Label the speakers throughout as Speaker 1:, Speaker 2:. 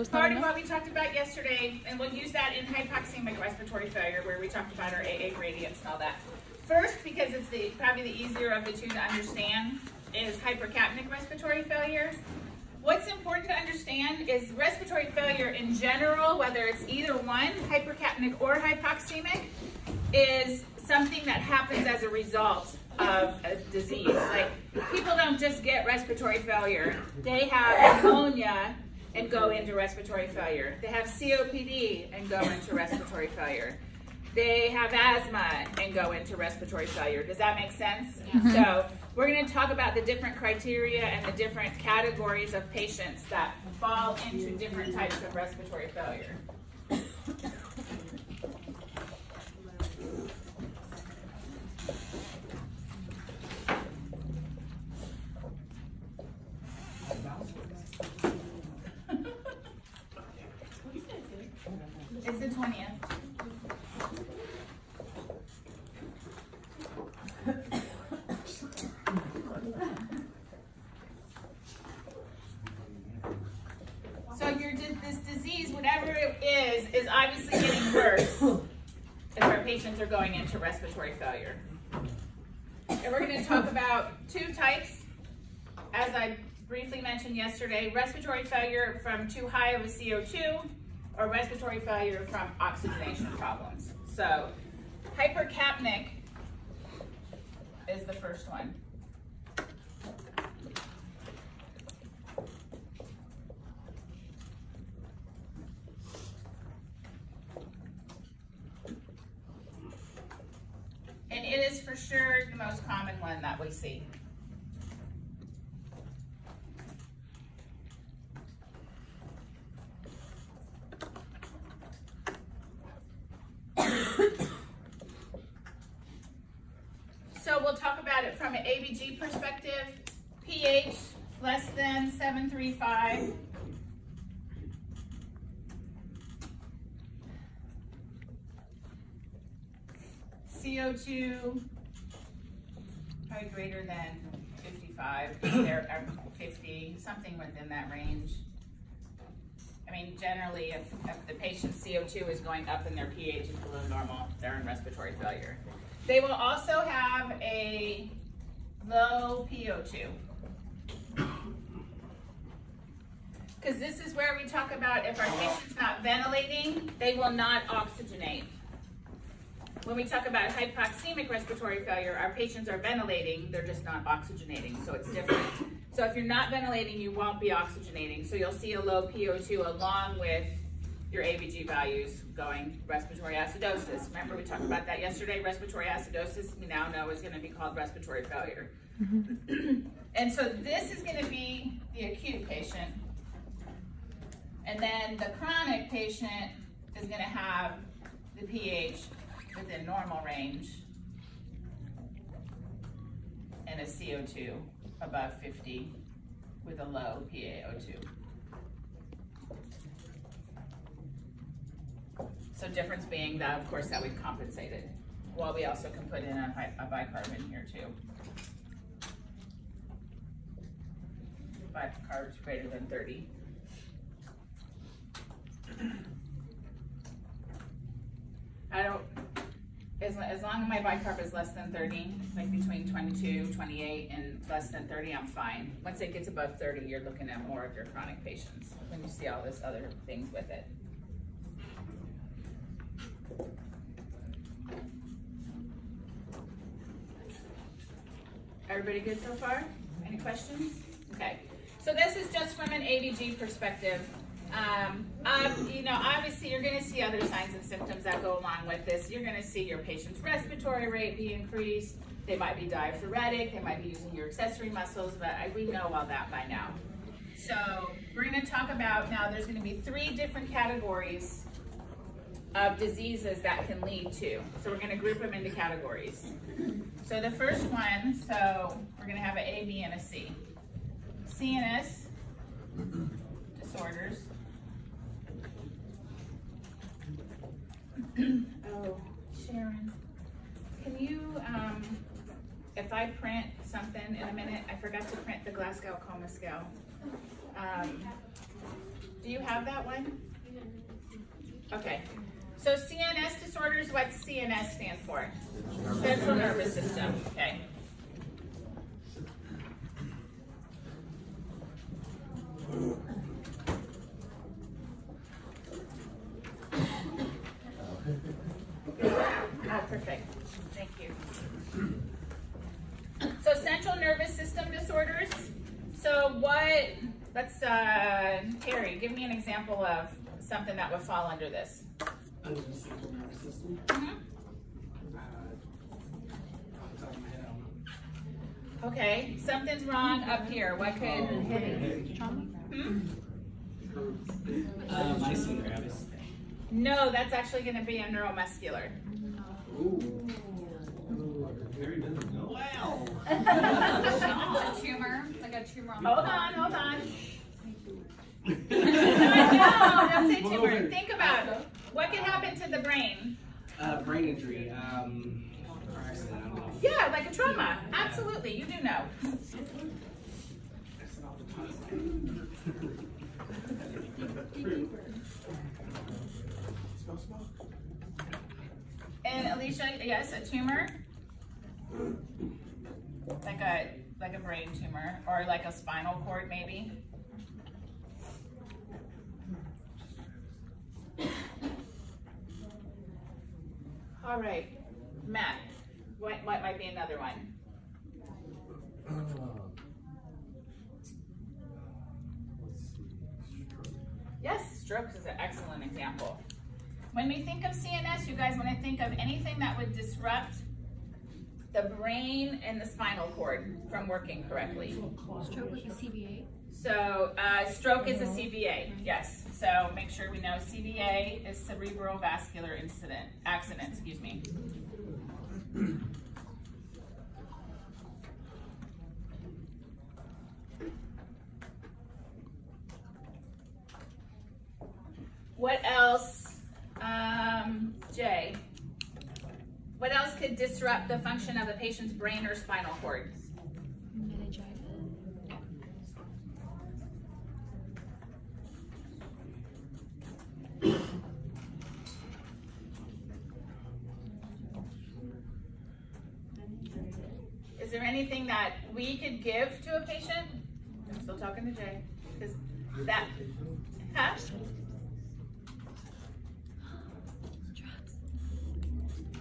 Speaker 1: part of what we talked about yesterday, and we'll use that in hypoxemic respiratory failure, where we talked about our AA gradients and all that. First, because it's probably the easier of the two to understand, is hypercapnic respiratory failure. What's important to understand is respiratory failure in general, whether it's either one, hypercapnic or hypoxemic, is something that happens as a result of a disease. Like, people don't just get respiratory failure. They have pneumonia and go into respiratory failure. They have COPD and go into respiratory failure. They have asthma and go into respiratory failure. Does that make sense? Mm-hmm. So we're going to talk about the different criteria and the different categories of patients that fall into different types of respiratory failure. It's the 20th. So this disease, whatever it is obviously getting worse if our patients are going into respiratory failure. And we're going to talk about two types, as I briefly mentioned yesterday: respiratory failure from too high of a CO2, or respiratory failure from oxygenation problems. So hypercapnic is the first one. And it is for sure the most common one that we see. So we'll talk about it from an ABG perspective. pH less than 735. CO2 probably greater than 55, 50, something within that range. I mean, generally, if the patient's CO2 is going up and their pH is below normal, they're in respiratory failure. They will also have a low PO2. Because this is where we talk about if our patient's not ventilating, they will not oxygenate. When we talk about hypoxemic respiratory failure, our patients are ventilating, they're just not oxygenating, so it's different. So if you're not ventilating, you won't be oxygenating. So you'll see a low PO2 along with your ABG values going respiratory acidosis. Remember we talked about that yesterday? Respiratory acidosis we now know is going to be called respiratory failure. Mm-hmm. And so this is going to be the acute patient. And then the chronic patient is going to have the pH within normal range and a CO2 above 50 with a low PaO2. So difference being that, of course, that we've compensated. Well, we also can put in a bicarbon here too. Bicarb's greater than 30. As long as my bicarb is less than 30, like between 22, 28, and less than 30, I'm fine. Once it gets above 30, you're looking at more of your chronic patients when you see all this other things with it. Everybody good so far? Any questions? Okay. So this is just from an ABG perspective. You know, obviously you're going to see other signs and symptoms that go along with this. You're going to see your patient's respiratory rate be increased. They might be diaphoretic. They might be using your accessory muscles, but we know all that by now. So we're going to talk about now there's going to be 3 different categories of diseases that can lead to. So we're going to group them into categories. So the first one, so we're going to have an A, B, and a C. CNS disorders. Oh, Sharon, can you, if I print something in a minute, I forgot to print the Glasgow Coma Scale. Do Do you have that one? Okay. So CNS disorders, what CNS stands for? Central nervous system. Okay. Ah, perfect. Thank you. So central nervous system disorders. So what, let's, Terry, give me an example of something that would fall under this.
Speaker 2: Under the central nervous system?
Speaker 1: Mm-hmm.
Speaker 2: Off the top of my head, I don't know.
Speaker 1: Okay, something's wrong up here. What could hit it?
Speaker 3: Trauma?
Speaker 2: Myasthenia gravis.
Speaker 1: No, that's actually going to be a neuromuscular.
Speaker 2: Ooh. Very good. Wow.
Speaker 3: A tumor, like a tumor on the
Speaker 1: Hold on, hold on. No, don't say tumor. Think about it. What could happen to the brain?
Speaker 2: Brain injury. Car accident. I don't know.
Speaker 1: Yeah, like a trauma. Absolutely, you do know.
Speaker 2: That's off the top of my head. Smell smoke.
Speaker 1: And Alicia, yes, a tumor. Like a brain tumor, or like a spinal cord, maybe. All right, Matt. What might be another one? Yes, strokes is an excellent example. When we think of CNS, you guys want to think of anything that would disrupt the brain and the spinal cord from working correctly.
Speaker 3: stroke like a CVA.
Speaker 1: So stroke is a CVA, yes. So make sure we know CVA is cerebral vascular accident, excuse me. What else, Jay? What else could disrupt the function of a patient's brain or spinal cord?
Speaker 3: Meningitis.
Speaker 1: Is there anything that we could give to a patient? I'm still talking to Jay. Is that, huh?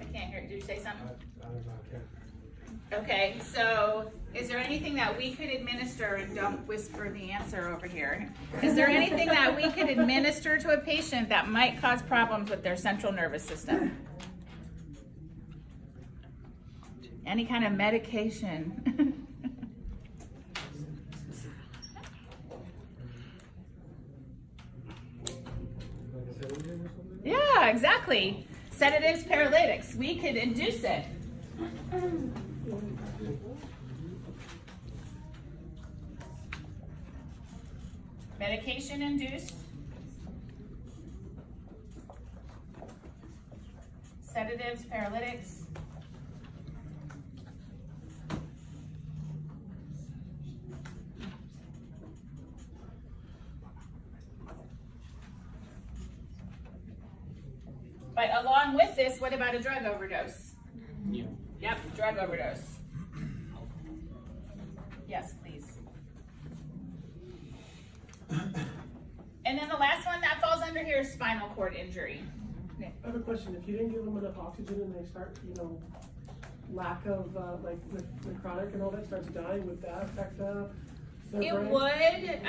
Speaker 1: I can't hear. Did you say something? Okay, so is there anything that we could administer, and don't whisper the answer over here. Is there anything that we could administer to a patient that might cause problems with their central nervous system? Any kind of medication? Yeah, exactly. Sedatives, paralytics. We could induce it. Medication induced. Sedatives, paralytics. But along with this, what about a drug overdose?
Speaker 2: Yeah.
Speaker 1: Yep, drug overdose. Yes, please. And then the last one that falls under here is spinal cord injury.
Speaker 4: I have a question. If you didn't give them enough oxygen and they start, lack of like necrotic and all that starts dying, would that affect their
Speaker 1: It
Speaker 4: brain?
Speaker 1: would.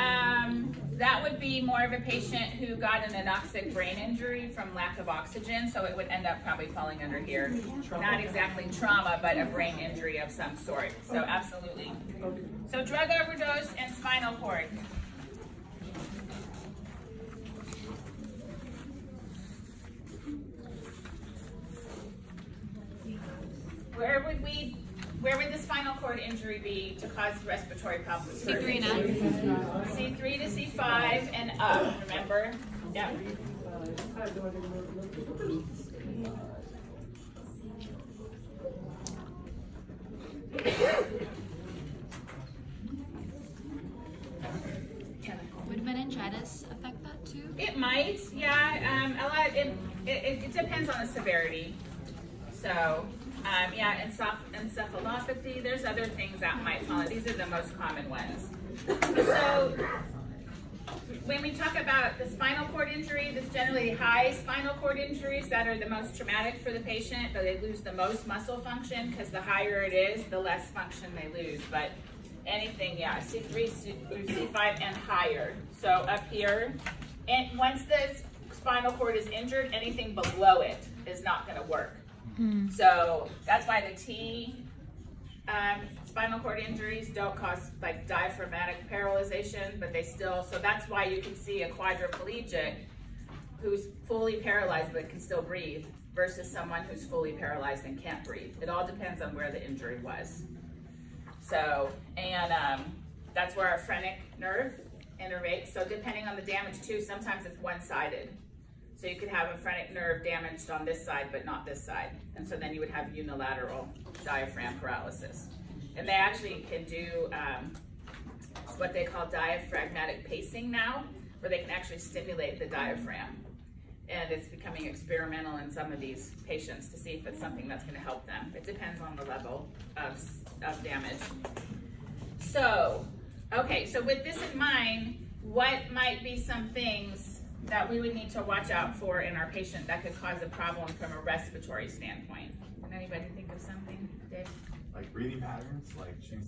Speaker 1: That would be more of a patient who got an anoxic brain injury from lack of oxygen, so it would end up probably falling under here. Not exactly trauma, but a brain injury of some sort. So absolutely.
Speaker 4: Okay.
Speaker 1: So drug overdose and spinal cord. Where would the spinal cord injury be to cause respiratory problems?
Speaker 3: C3 and up.
Speaker 1: C3 to C5 and up, remember? Yep.
Speaker 3: Would meningitis affect that too?
Speaker 1: injury. So, yeah, encephalopathy, there's other things that might follow. These are the most common ones. So, when we talk about the spinal cord injury, there's generally high spinal cord injuries that are the most traumatic for the patient, but they lose the most muscle function because the higher it is, the less function they lose. But anything, yeah, C3 through C5 and higher. So up here, and once the spinal cord is injured, anything below it is not going to work. So that's why the T spinal cord injuries don't cause like diaphragmatic paralyzation, but they still, so that's why you can see a quadriplegic who's fully paralyzed but can still breathe versus someone who's fully paralyzed and can't breathe. It all depends on where the injury was. So, and that's where our phrenic nerve innervates. So depending on the damage too, sometimes it's one-sided. So you could have a phrenic nerve damaged on this side, but not this side. And so then you would have unilateral diaphragm paralysis. And they actually can do what they call diaphragmatic pacing now, where they can actually stimulate the diaphragm. And it's becoming experimental in some of these patients to see if it's something that's gonna help them. It depends on the level of damage. So, okay, so with this in mind, what might be some things that we would need to watch out for in our patient that could cause a problem from a respiratory standpoint? Can anybody think of something, Dave?
Speaker 5: Like breathing patterns, like change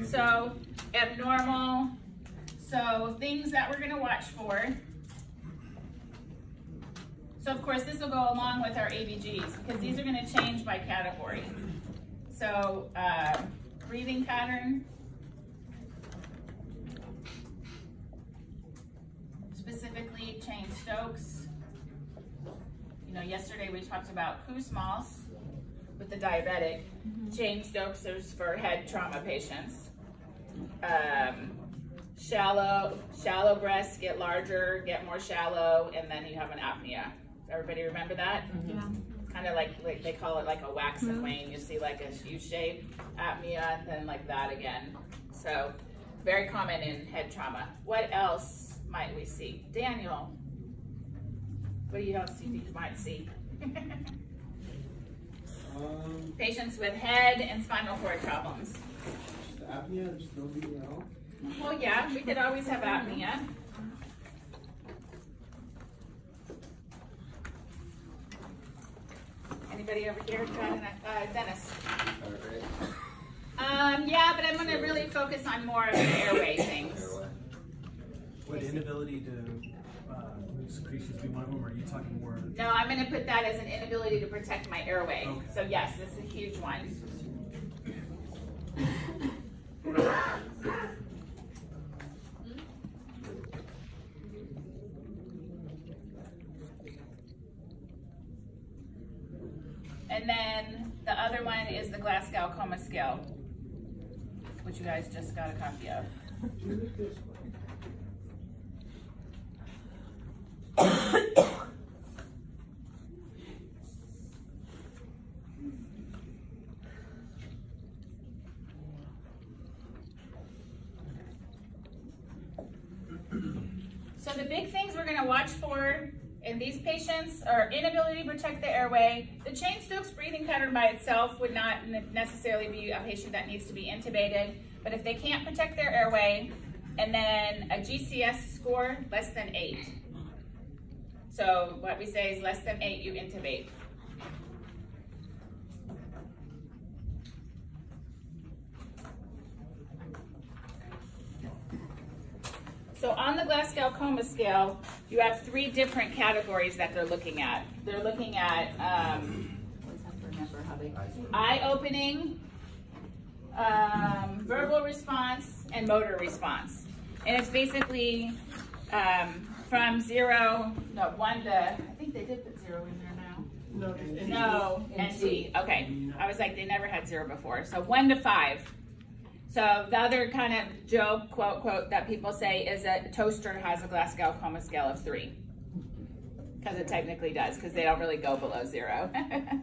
Speaker 1: So abnormal. So things that we're gonna watch for. So of course this will go along with our ABGs because these are gonna change by category. So breathing pattern. Specifically Cheyne-Stokes. You know, yesterday we talked about Kussmaul's with the diabetic. Cheyne-Stokes is for head trauma patients. Shallow breasts get larger, get more shallow, and then you have an apnea. Everybody remember that?
Speaker 3: Yeah.
Speaker 1: Kind of like they call it like a wax and wane. You see like a U-shape apnea, and then like that again. So very common in head trauma. What else might we see? Daniel, what do you else see? You might see. Patients with head and spinal cord problems.
Speaker 2: Just apnea, just no breathing at all?
Speaker 1: Well, yeah, we could always have apnea. Anybody over here? Dennis. Yeah, but I'm going to really focus on more of the airway things.
Speaker 6: Would inability to secretions be one of them, or are you talking more?
Speaker 1: No, I'm going to put that as an inability to protect my airway. Okay. So yes, this is a huge one. And then the other one is the Glasgow Coma Scale, which you guys just got a copy of. So the big things we're going to watch for in these patients are inability to protect the airway. The Cheyne-Stokes breathing pattern by itself would not necessarily be a patient that needs to be intubated, but if they can't protect their airway, and then a GCS score less than 8. So what we say is less than 8, you intubate. So on the Glasgow Coma Scale, you have 3 different categories that they're looking at. They're looking at eye opening, verbal response, and motor response. And it's basically from 1 to, I think they did put 0 in there now. No, NT. Okay. I was like, they never had 0 before. So 1 to 5. So the other kind of joke, quote, that people say is that a toaster has a Glasgow Coma Scale of 3. Because it technically does, because they don't really go below 0.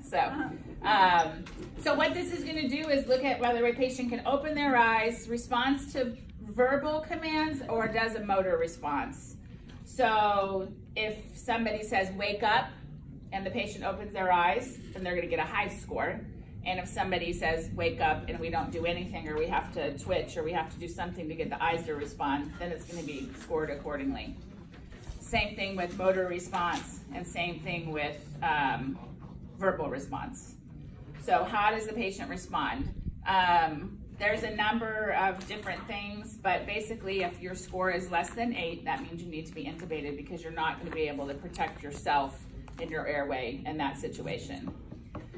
Speaker 1: So what this is going to do is look at whether a patient can open their eyes, responds to verbal commands, or does a motor response. So if somebody says, wake up, and the patient opens their eyes, then they're gonna get a high score. And if somebody says, wake up, and we don't do anything, or we have to twitch, or we have to do something to get the eyes to respond, then it's gonna be scored accordingly. Same thing with motor response, and same thing with verbal response. So how does the patient respond? There's a number of different things, but basically if your score is less than 8, that means you need to be intubated because you're not going to be able to protect yourself and your airway in that situation.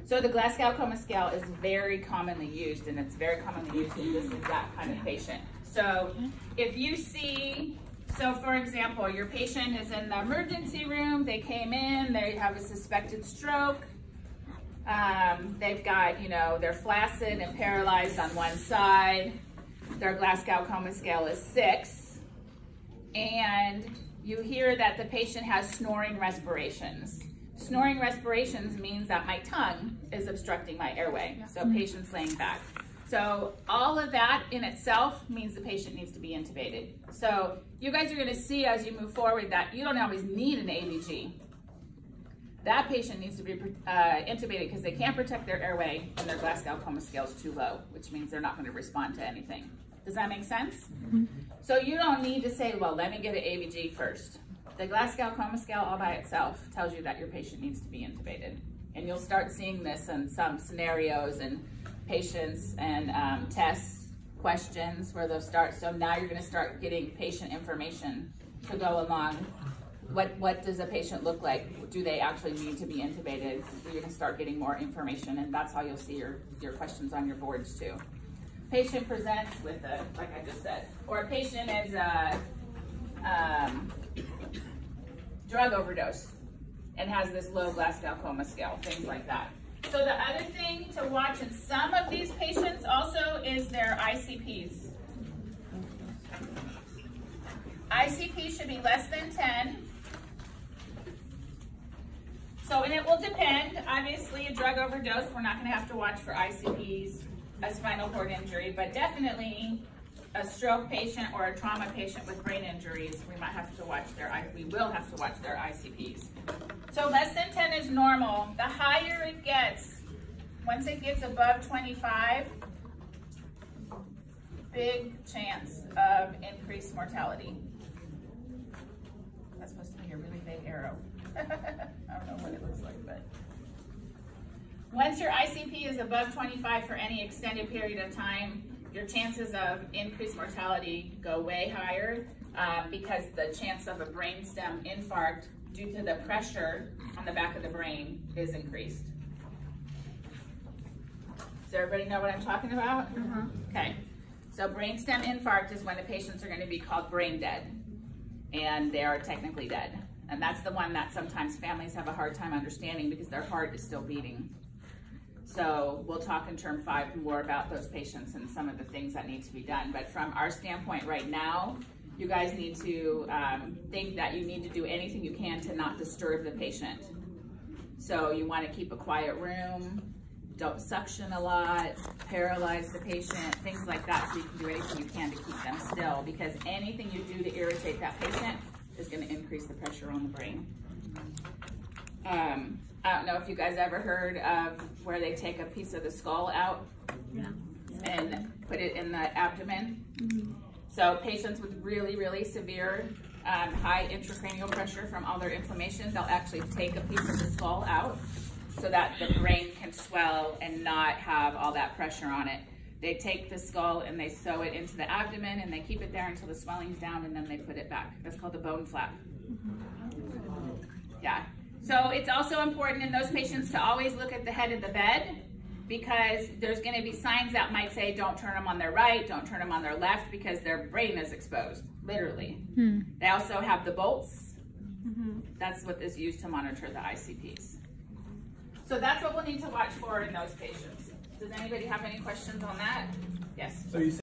Speaker 1: So the Glasgow Coma Scale is very commonly used, and it's very commonly used in this exact kind of patient. So if you see, so for example, your patient is in the emergency room, they came in, they have a suspected stroke, they've got, you know, they're flaccid and paralyzed on one side, their Glasgow Coma Scale is 6, and you hear that the patient has snoring respirations. Snoring respirations means that my tongue is obstructing my airway, so patient's laying back. So all of that in itself means the patient needs to be intubated. So you guys are gonna see as you move forward that you don't always need an ABG. That patient needs to be intubated because they can't protect their airway and their Glasgow Coma Scale is too low, which means they're not gonna respond to anything. Does that make sense? So you don't need to say, well, let me get an ABG first. The Glasgow Coma Scale all by itself tells you that your patient needs to be intubated. And you'll start seeing this in some scenarios and patients and tests, questions where they'll start. So now you're gonna start getting patient information to go along. What does a patient look like? Do they actually need to be intubated? You're gonna start getting more information, and that's how you'll see your questions on your boards too. Patient presents with a, like I just said, or a patient is a drug overdose and has this low Glasgow Coma Scale, things like that. So the other thing to watch in some of these patients also is their ICPs. ICP should be less than 10. So, and it will depend. Obviously, a drug overdose, we're not going to have to watch for ICPs, a spinal cord injury, but definitely a stroke patient or a trauma patient with brain injuries, we might have to watch we will have to watch their ICPs. So less than 10 is normal. The higher it gets, once it gets above 25, big chance of increased mortality. That's supposed to be a really big arrow. I don't know what it looks like, but. Once your ICP is above 25 for any extended period of time, your chances of increased mortality go way higher because the chance of a brainstem infarct due to the pressure on the back of the brain is increased. Does everybody know what I'm talking about? Okay. So brainstem infarct is when the patients are going to be called brain dead, and they are technically dead. And that's the one that sometimes families have a hard time understanding because their heart is still beating. So we'll talk in term 5 more about those patients and some of the things that need to be done. But from our standpoint right now, you guys need to think that you need to do anything you can to not disturb the patient. So you want to keep a quiet room, don't suction a lot, paralyze the patient, things like that, so you can do anything you can to keep them still, because anything you do to irritate that patient is going to increase the pressure on the brain. I don't know if you guys ever heard of where they take a piece of the skull out and put it in the abdomen. So patients with really, really severe high intracranial pressure from all their inflammation, they'll actually take a piece of the skull out so that the brain can swell and not have all that pressure on it. They take the skull and they sew it into the abdomen and they keep it there until the swelling's down, and then they put it back. That's called the bone flap. Yeah. So it's also important in those patients to always look at the head of the bed, because there's going to be signs that might say don't turn them on their right, don't turn them on their left, because their brain is exposed, literally. They also have the bolts. That's what is used to monitor the ICPs. So that's what we'll need to watch for in those patients. Does anybody have any questions on that? Yes?
Speaker 6: So you